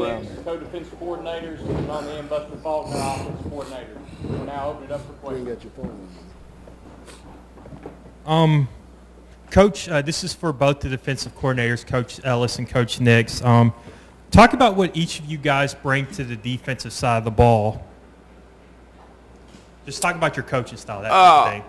Nix, co-defensive coordinators, and on the end, Buster Faulkner, offensive coordinator. We'll now open it up for questions. Coach, this is for both the defensive coordinators, Coach Ellis and Coach Nix. Talk about what each of you guys bring to the defensive side of the ball. Just talk about your coaching style, that kind of thing.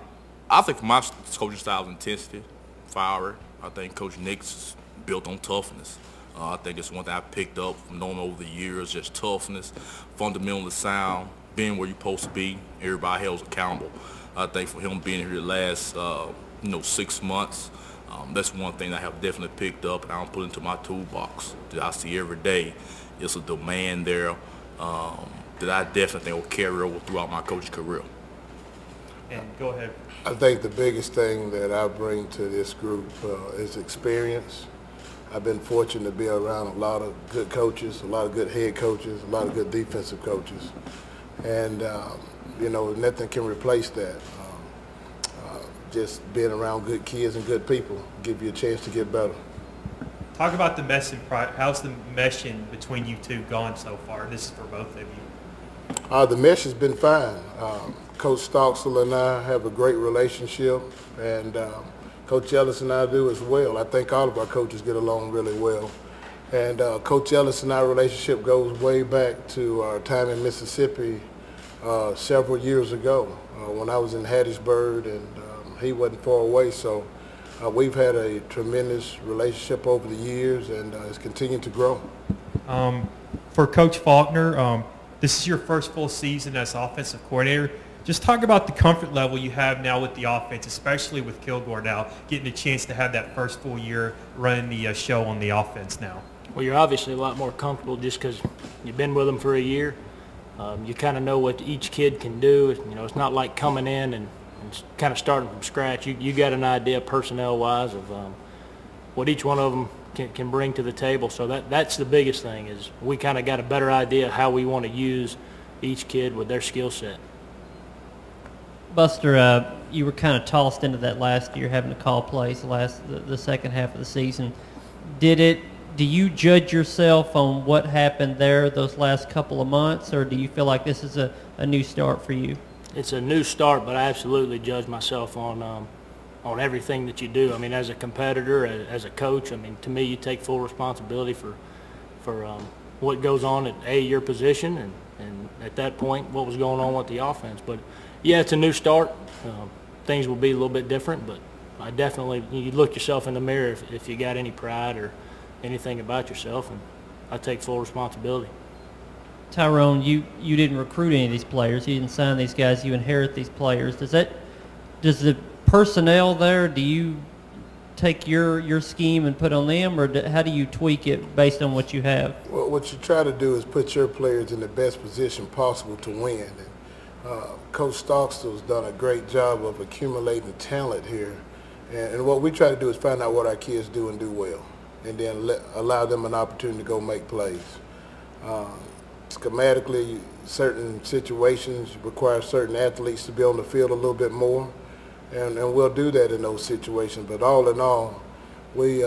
I think my coaching style is intensity, fire. I think Coach Nix is built on toughness. I think it's one thing I picked up from knowing over the years, just toughness, fundamentally sound, being where you're supposed to be, everybody else accountable. I think for him being here the last 6 months, that's one thing I have definitely picked up and I don't put into my toolbox that I see every day. It's a demand there that I definitely think will carry over throughout my coaching career. And go ahead. I think the biggest thing that I bring to this group is experience. I've been fortunate to be around a lot of good coaches, a lot of good head coaches, a lot of good defensive coaches. And, nothing can replace that. Just being around good kids and good people give you a chance to get better. Talk about the meshing. How's the meshing between you two gone so far? This is for both of you. The mesh has been fine. Coach Stocksel and I have a great relationship, and Coach Ellis and I do as well. I think all of our coaches get along really well. And Coach Ellis and our relationship goes way back to our time in Mississippi several years ago when I was in Hattiesburg, and he wasn't far away. So we've had a tremendous relationship over the years, and it's continued to grow. For Coach Faulkner, this is your first full season as offensive coordinator. Just talk about the comfort level you have now with the offense, especially with Kilgore now, getting a chance to have that first full year running the show on the offense now. Well, you're obviously a lot more comfortable just because you've been with them for a year. You kind of know what each kid can do. It's not like coming in and kind of starting from scratch. You got an idea personnel-wise of what each one of them can bring to the table. So that's the biggest thing is we kind of got a better idea how we want to use each kid with their skill set. Buster, you were kind of tossed into that last year, having to call plays the second half of the season. Do you judge yourself on what happened there those last couple of months, or do you feel like this is a new start for you? It's a new start, but I absolutely judge myself on everything that you do. I mean, as a competitor, as a coach, I mean, to me, you take full responsibility for what goes on at your position, and at that point, what was going on with the offense. But yeah, it's a new start. Things will be a little bit different, but I definitely, you look yourself in the mirror if you got any pride or anything about yourself, and I take full responsibility. Tyrone, you didn't recruit any of these players. You didn't sign these guys. You inherit these players. Does the personnel there, do you take your scheme and put on them, or how do you tweak it based on what you have? Well, what you try to do is put your players in the best position possible to win. Coach Stockstill's done a great job of accumulating talent here. And what we try to do is find out what our kids do and do well, and then allow them an opportunity to go make plays. Schematically, certain situations require certain athletes to be on the field a little bit more, and we'll do that in those situations. But all in all, we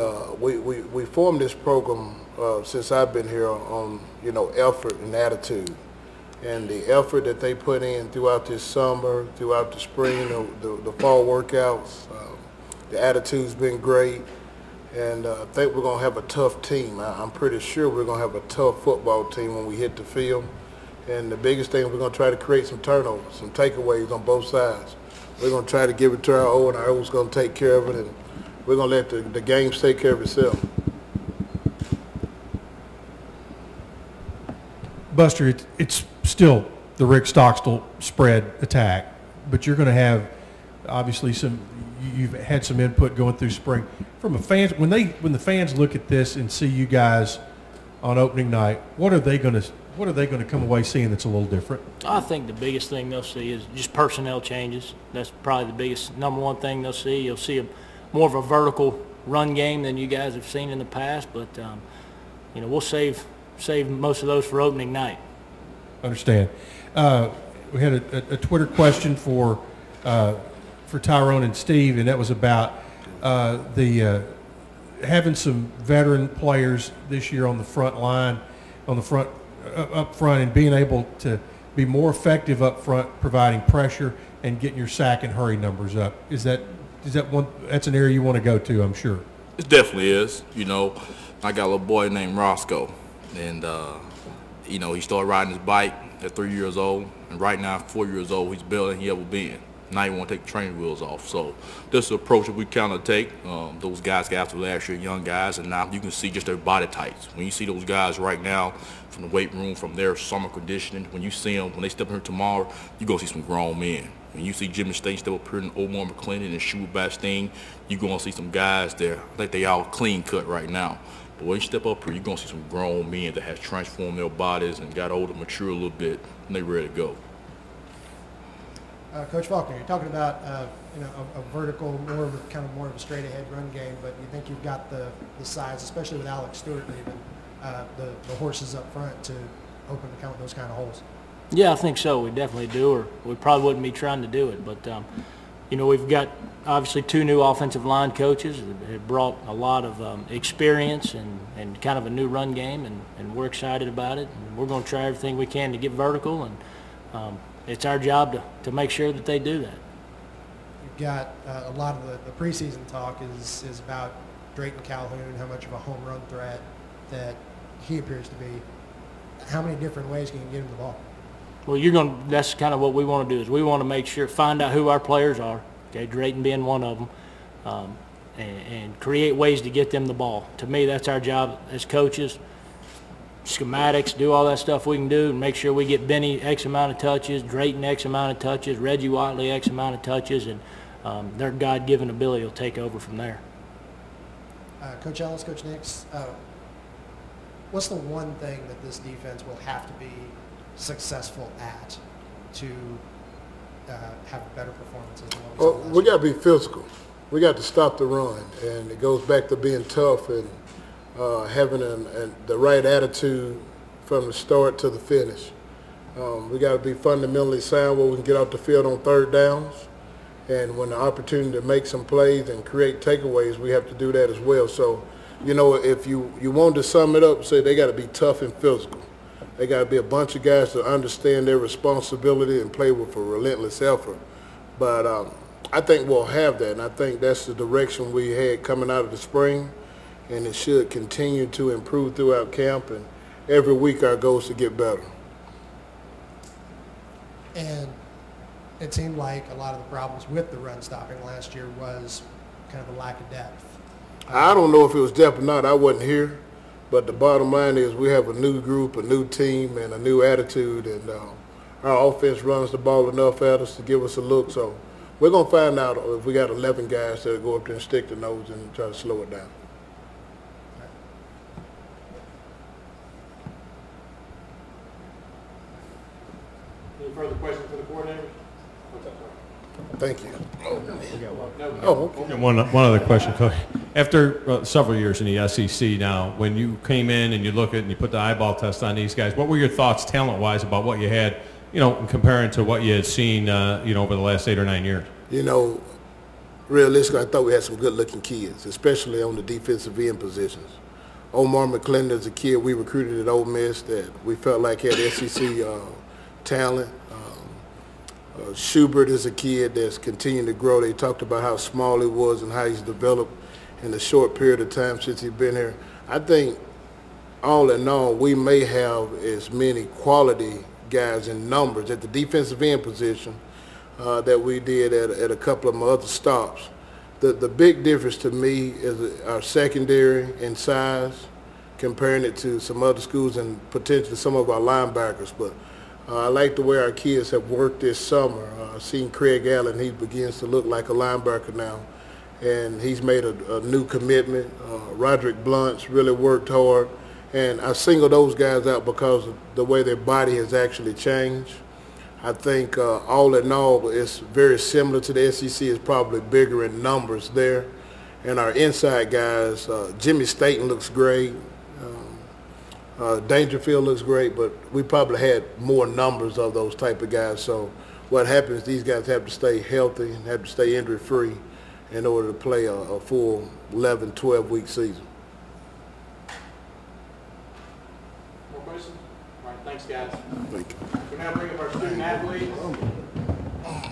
formed this program since I've been here on effort and attitude. And the effort that they put in throughout this summer, throughout the spring, the fall workouts, the attitude's been great. And I think we're going to have a tough team. I'm pretty sure we're going to have a tough football team when we hit the field. And the biggest thing, we're going to try to create some turnovers, some takeaways on both sides. We're going to try to give it to our O, and our O's going to take care of it. And we're going to let the games take care of itself. Buster, it's still the Rick Stockstill spread attack, but you're going to have obviously you've had some input going through spring. From a fans, when the fans look at this and see you guys on opening night, what are they going to come away seeing that's a little different? I think the biggest thing they'll see is just personnel changes. That's probably the biggest number one thing they'll see. You'll see more of a vertical run game than you guys have seen in the past, but we'll save most of those for opening night. Understand. We had a Twitter question for Tyrone and Steve, and that was about having some veteran players this year on the front line. on the front, up front, and being able to be more effective up front, providing pressure and getting your sack and hurry numbers up. Is that one? That's an area you want to go to, I'm sure. It definitely is. You know, I got a little boy named Roscoe, and you know, he started riding his bike at 3 years old, and right now, 4 years old, he's better than he ever been. Now he want to take the training wheels off. So this is the approach that we kind of take. Those guys got after last year, young guys, and now you can see just their body types. When you see those guys right now from the weight room, from their summer conditioning, when you see them, when they step in here tomorrow, you're going to see some grown men. When you see Jimmy State step up here in Omar McClendon and Shuba Bastine, you're going to see some guys there. I think they all clean cut right now. But when you step up here, you're going to see some grown men that has transformed their bodies and got older, mature a little bit, and they're ready to go. Coach Faulkner, you're talking about you know, a vertical, more of a straight ahead run game, but you think you've got the size, especially with Alex Stewart leaving, the horses up front to open those kind of holes. Yeah, I think so. We definitely do, or we probably wouldn't be trying to do it. But you know, we've got obviously 2 new offensive line coaches that have brought a lot of experience and kind of a new run game, and we're excited about it. And we're going to try everything we can to get vertical, and it's our job to make sure that they do that. You've got a lot of the preseason talk is about Drayton Calhoun, how much of a home run threat that he appears to be. How many different ways can you get him the ball? Well, that's kind of what we want to do, is we want to make sure, find out who our players are, okay, Drayton being one of them, and create ways to get them the ball. To me, that's our job as coaches. Schematics, do all that stuff we can do, and make sure we get Benny X amount of touches, Drayton X amount of touches, Reggie Watley X amount of touches, and their God-given ability will take over from there. Coach Ellis, Coach Nix, what's the one thing that this defense will have to be successful at to have better performances? Well, we got to be physical. We got to stop the run, and it goes back to being tough and having the right attitude from the start to the finish. We got to be fundamentally sound where we can get off the field on third downs, and when the opportunity to make some plays and create takeaways, we have to do that as well. So, you know, if you want to sum it up, say they got to be tough and physical. They got to be a bunch of guys that understand their responsibility and play with a relentless effort. But I think we'll have that, and I think that's the direction we had coming out of the spring, and it should continue to improve throughout camp, and every week our goal is to get better. And it seemed like a lot of the problems with the run stopping last year was kind of a lack of depth. I don't know if it was depth or not. I wasn't here. But the bottom line is we have a new group, a new team, and a new attitude, and our offense runs the ball enough at us to give us a look. So we're going to find out if we got 11 guys that go up there and stick their nose and try to slow it down. Any further questions for the coordinators? Thank you. Okay. One other question, Coach. After several years in the SEC now, when you came in and you look at and you put the eyeball test on these guys, what were your thoughts talent-wise about what you had, you know, comparing to what you had seen, you know, over the last 8 or 9 years? You know, realistically, I thought we had some good-looking kids, especially on the defensive end positions. Omar McClendon is a kid we recruited at Ole Miss that we felt like had SEC talent. Schubert is a kid that's continuing to grow. They talked about how small he was and how he's developed in the short period of time since he's been here. I think all in all, we may have as many quality guys in numbers at the defensive end position that we did at a couple of my other stops. The big difference to me is our secondary in size, comparing it to some other schools and potentially some of our linebackers. But I like the way our kids have worked this summer. I've seen Craig Allen. He begins to look like a linebacker now, and he's made a new commitment. Roderick Blunt's really worked hard, and I single those guys out because of the way their body has actually changed. I think all in all, it's very similar to the SEC. It's probably bigger in numbers there. And our inside guys, Jimmy Staten looks great. Dangerfield looks great, but we probably had more numbers of those type of guys. So what happens, these guys have to stay healthy and have to stay injury-free in order to play a full 11, 12-week season. More questions? All right, thanks, guys. Thank you. We now bring up our student athletes.